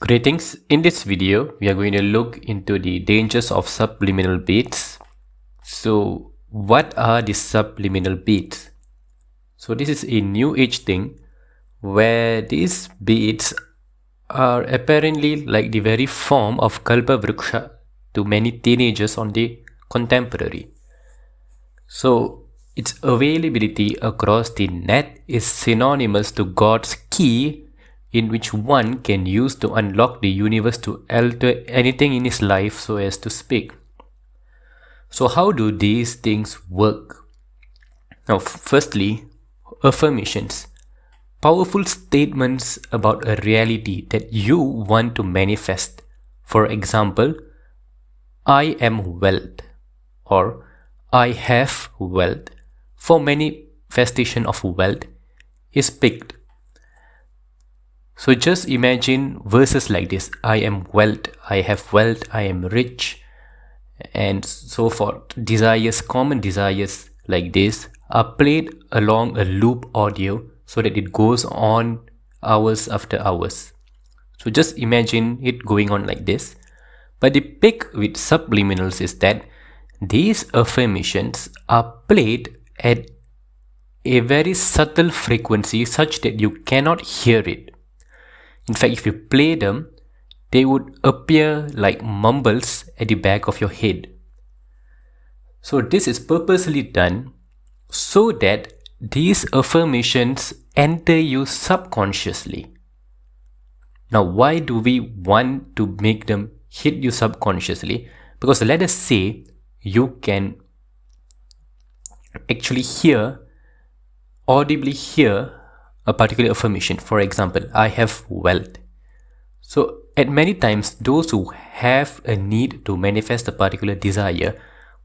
Greetings. In this video, we are going to look into the dangers of subliminal beats. So, what are the subliminal beats? So, this is a new age thing where these beats are apparently like the very form of Kalpa Vriksha to many teenagers on the contemporary. So, its availability across the net is synonymous to God's key in which one can use to unlock the universe to alter anything in his life, so as to speak. So how do these things work? Now, firstly, affirmations. Powerful statements about a reality that you want to manifest. For example, I am wealth, or I have wealth. For manifestation of wealth is picked. So just imagine verses like this: I am wealth, I have wealth, I am rich, and so forth. Desires, common desires like this are played along a loop audio so that it goes on hours after hours. So just imagine it going on like this. But the pick with subliminals is that these affirmations are played at a very subtle frequency such that you cannot hear it. In fact, if you play them, they would appear like mumbles at the back of your head. So this is purposely done so that these affirmations enter you subconsciously. Now, why do we want to make them hit you subconsciously? Because let us say you can actually audibly hear a particular affirmation. For example, I have wealth. So at many times, those who have a need to manifest a particular desire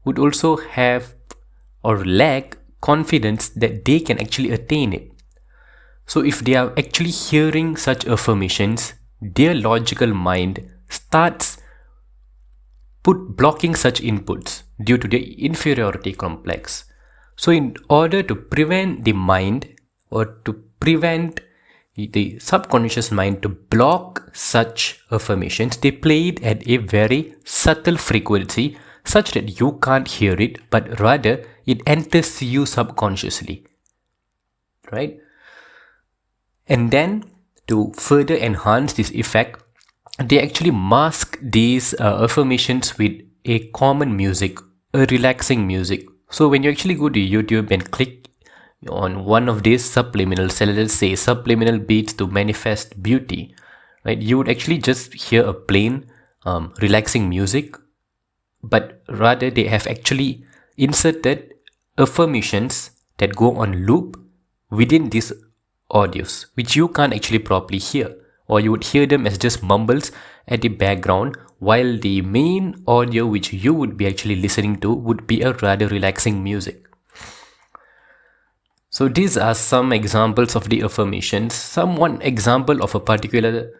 would also have or lack confidence that they can actually attain it. So if they are actually hearing such affirmations, their logical mind starts blocking such inputs due to the inferiority complex. So in order to prevent the mind or to prevent the subconscious mind to block such affirmations, they play it at a very subtle frequency such that you can't hear it, but rather it enters you subconsciously, right? And then to further enhance this effect, they actually mask these affirmations with a common music, a relaxing music. So when you actually go to YouTube and click on one of these subliminals, let's say subliminal beats to manifest beauty, right? You would actually just hear a plain relaxing music, but rather they have actually inserted affirmations that go on loop within these audios, which you can't actually properly hear, or you would hear them as just mumbles at the background, while the main audio which you would be actually listening to would be a rather relaxing music. So these are some examples of the affirmations. One example of a particular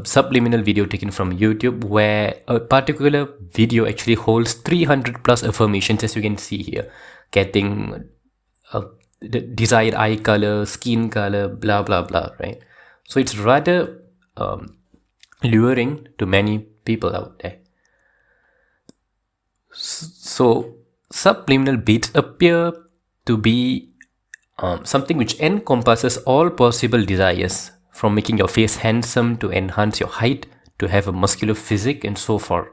subliminal video taken from YouTube, where a particular video actually holds 300 plus affirmations, as you can see here, getting the desired eye color, skin color, blah blah blah, right? So it's rather luring to many people out there. So subliminal beats appear to be something which encompasses all possible desires, from making your face handsome to enhance your height, to have a muscular physique, and so forth.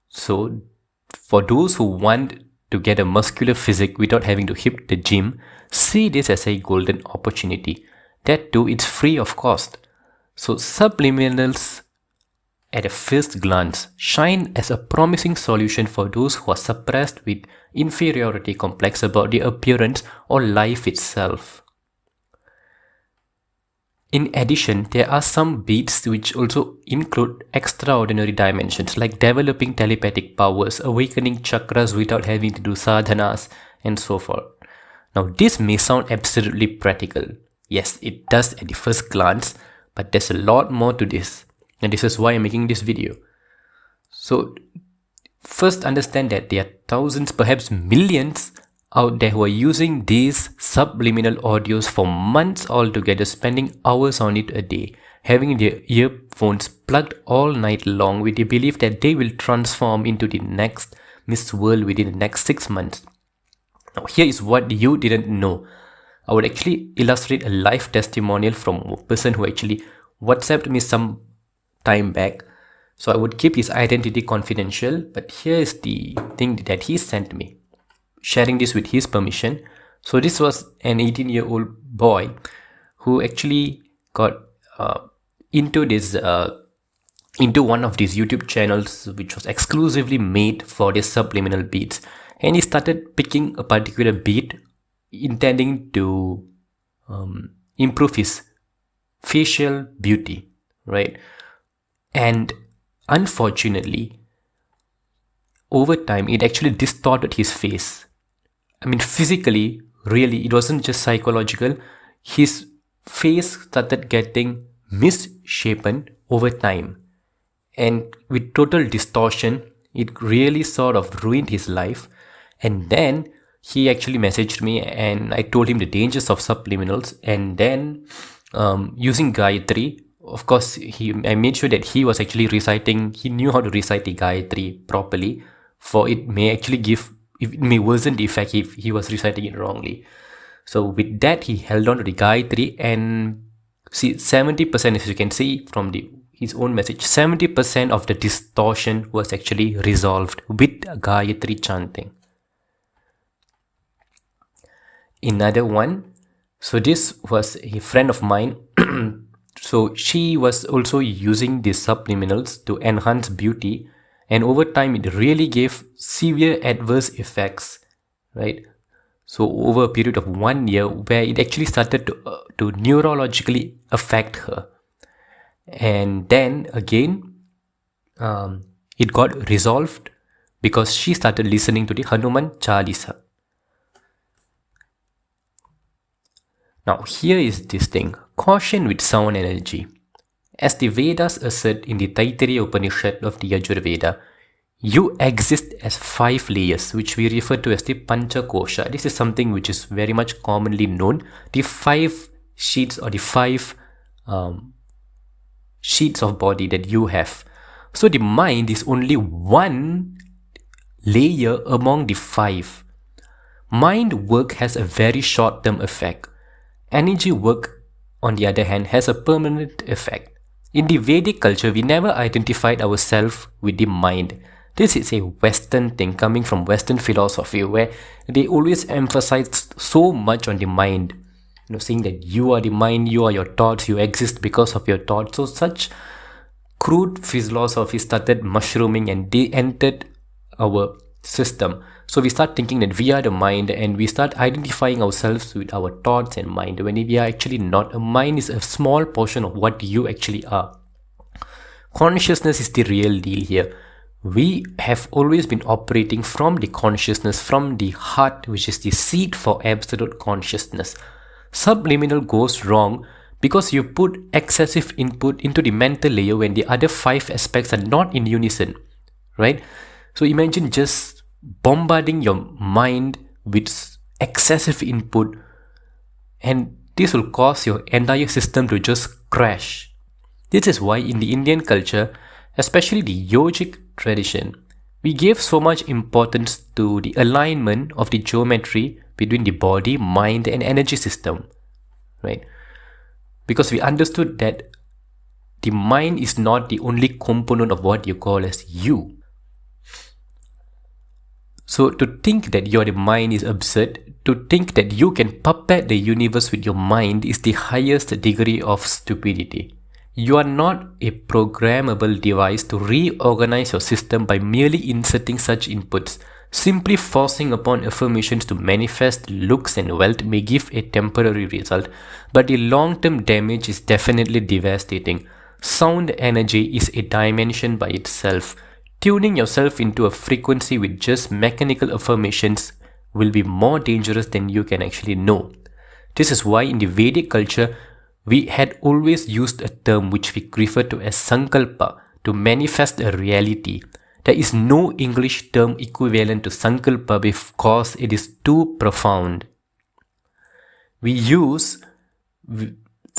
So for those who want to get a muscular physique without having to hit the gym, see this as a golden opportunity. That too, it's free of cost. So subliminals at a first glance shine as a promising solution for those who are suppressed with inferiority complex about the appearance or life itself. In addition, there are some beats which also include extraordinary dimensions, like developing telepathic powers, awakening chakras without having to do sadhanas, and so forth. Now, this may sound absolutely practical. Yes, it does at the first glance, but there's a lot more to this. And this is why I'm making this video. So first understand that there are thousands, perhaps millions out there who are using these subliminal audios for months altogether, spending hours on it a day, having their earphones plugged all night long with the belief that they will transform into the next Miss World within the next 6 months. Now, here is what you didn't know. I would actually illustrate a live testimonial from a person who actually WhatsApped me some time back. So I would keep his identity confidential, but here is the thing that he sent me, sharing this with his permission. So this was an 18-year-old boy who actually got into one of these YouTube channels which was exclusively made for the subliminal beats, and he started picking a particular beat intending to improve his facial beauty, right? And unfortunately, over time, it actually distorted his face. I mean, physically, really, it wasn't just psychological. His face started getting misshapen over time. And with total distortion, it really sort of ruined his life. And then he actually messaged me and I told him the dangers of subliminals. And then using Gayatri, of course, I made sure that he was actually reciting, he knew how to recite the Gayatri properly, for it may actually it may worsen the effect if he was reciting it wrongly. So with that, he held on to the Gayatri, and see, 70%, as you can see from his own message, 70% of the distortion was actually resolved with Gayatri chanting. Another one, so this was a friend of mine. So she was also using these subliminals to enhance beauty, and over time it really gave severe adverse effects, right? So over a period of 1 year, where it actually started to neurologically affect her. And then again, it got resolved because she started listening to the Hanuman Chalisa. Now here is this thing, caution with sound energy. As the Vedas assert in the Taittiriya Upanishad of the Yajurveda, you exist as 5 layers, which we refer to as the Pancha Kosha. This is something which is very much commonly known, the 5 sheets or the 5 sheets of body that you have. So the mind is only one layer among the 5. Mind work has a very short-term effect. Energy work, on the other hand, has a permanent effect. In the Vedic culture, we never identified ourselves with the mind. This is a Western thing coming from Western philosophy, where they always emphasize so much on the mind. You know, saying that you are the mind, you are your thoughts, you exist because of your thoughts. So such crude philosophy started mushrooming and they entered our system. So we start thinking that we are the mind, and we start identifying ourselves with our thoughts and mind, when we are actually not. A mind is a small portion of what you actually are. Consciousness is the real deal here. We have always been operating from the consciousness, from the heart, which is the seat for absolute consciousness. Subliminal goes wrong because you put excessive input into the mental layer when the other 5 aspects are not in unison, right? So imagine just bombarding your mind with excessive input, and this will cause your entire system to just crash. This is why in the Indian culture, especially the yogic tradition, we gave so much importance to the alignment of the geometry between the body, mind and energy system, right? Because we understood that the mind is not the only component of what you call as you. So to think that you're the mind is absurd. To think that you can puppet the universe with your mind is the highest degree of stupidity. You are not a programmable device to reorganize your system by merely inserting such inputs. Simply forcing upon affirmations to manifest looks and wealth may give a temporary result, but the long-term damage is definitely devastating. Sound energy is a dimension by itself. Tuning yourself into a frequency with just mechanical affirmations will be more dangerous than you can actually know. This is why in the Vedic culture, we had always used a term which we refer to as sankalpa to manifest a reality. There is no English term equivalent to Sankalpa because it is too profound. We use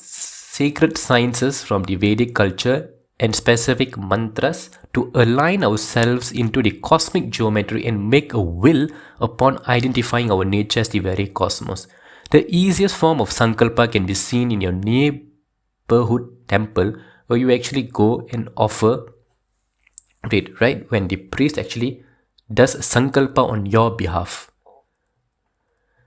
sacred sciences from the Vedic culture and specific mantras to align ourselves into the cosmic geometry and make a will upon identifying our nature as the very cosmos. The easiest form of Sankalpa can be seen in your neighborhood temple, where you actually go and offer it, right? When the priest actually does Sankalpa on your behalf.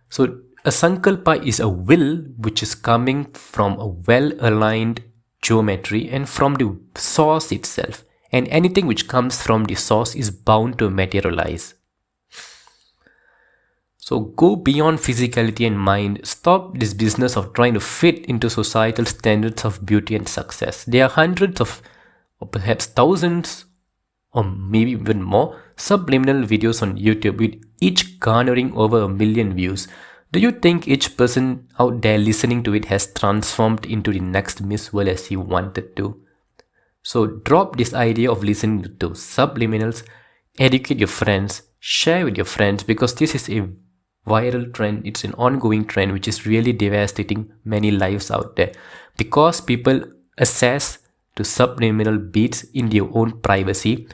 So a Sankalpa is a will which is coming from a well-aligned geometry and from the source itself. And anything which comes from the source is bound to materialize. So go beyond physicality and mind. Stop this business of trying to fit into societal standards of beauty and success. There are hundreds of, or perhaps thousands, or maybe even more, subliminal videos on YouTube, with each garnering over 1 million views. Do you think each person out there listening to it has transformed into the next Miss World as he wanted to? So drop this idea of listening to subliminals, educate your friends, share with your friends, because this is a viral trend. It's an ongoing trend which is really devastating many lives out there, because people access to subliminal beats in their own privacy.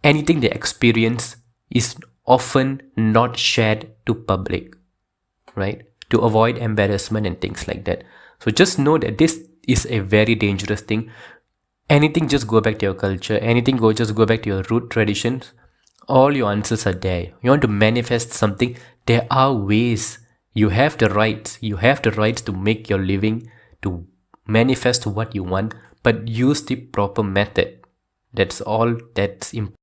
Anything they experience is often not shared to public, right? To avoid embarrassment and things like that. So just know that this is a very dangerous thing. Anything, just go back to your culture. Anything, just go back to your root traditions. All your answers are there. You want to manifest something, there are ways. You have the rights. You have the rights to make your living, to manifest what you want, but use the proper method. That's all that's important.